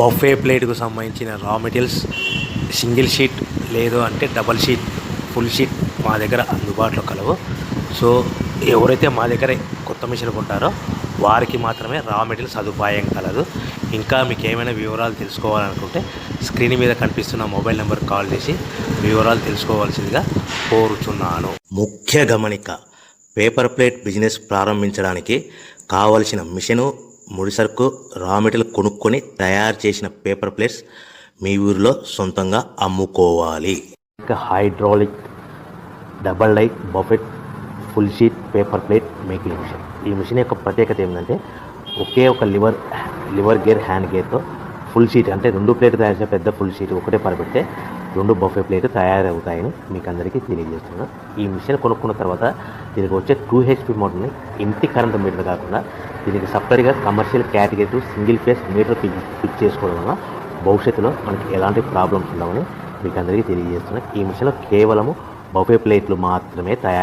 Buffet ప్లేట్కు సంబంధించిన రా materials single sheet లేదు అంటే డబల్ షీట్ ఫుల్ షీట్ మా దగ్గర అందుబాటులో కలవు. సో ఎవరైతే మా దగ్గర కొత్త మిషన్ కొంటారో వారికి మాత్రమే రా మెటీరియల్ సదుపాయం కలదు. ఇంకా మీకు ఏమైనా వివరాలు తెలుసుకోవాలనుకుంటే స్క్రీన్ మీద కనిపిస్తున్న మొబైల్ నెంబర్ కాల్ చేసి వివరాలు తెలుసుకోవాల్సిందిగా కోరుచున్నాను. ముఖ్య గమనిక: పేపర్ ప్లేట్ బిజినెస్ ప్రారంభించడానికి కావలసిన మిషను, ముడిసరుకు, రా మెటీరియల్ కొనుక్కొని తయారు చేసిన పేపర్ ప్లేట్స్ మీ ఊరిలో సొంతంగా అమ్ముకోవాలి. ఇంకా hydraulic, double die, buffet, full sheet paper plate making machine. ఈ మిషన్ యొక్క ప్రత్యేకత ఏంటంటే ఒకే ఒక లివర్ గేర్, హ్యాండ్ గేర్తో ఫుల్ షీట్ అంటే 2 ప్లేట్లు తయారు చేసే పెద్ద ఫుల్ షీట్ ఒకటే పరబెడితే 2 బఫే ప్లేట్ తయారవుతాయని మీకు అందరికీ తెలియజేస్తున్నాను. ఈ మిషన్ కొనుక్కున్న తర్వాత దీనికి వచ్చే 2 HP మోటార్ని ఇంటి కరెంట్ మీటర్ కాకుండా దీనికి సపరేట్గా commercial category single phase metre fix చేసుకోవడం వల్ల భవిష్యత్తులో మనకి ఎలాంటి ప్రాబ్లమ్స్ ఉండవని మీకు అందరికీ తెలియజేస్తున్నాను. ఈ మిషన్లో కేవలము బఫే ప్లేట్లు మాత్రమే తయారు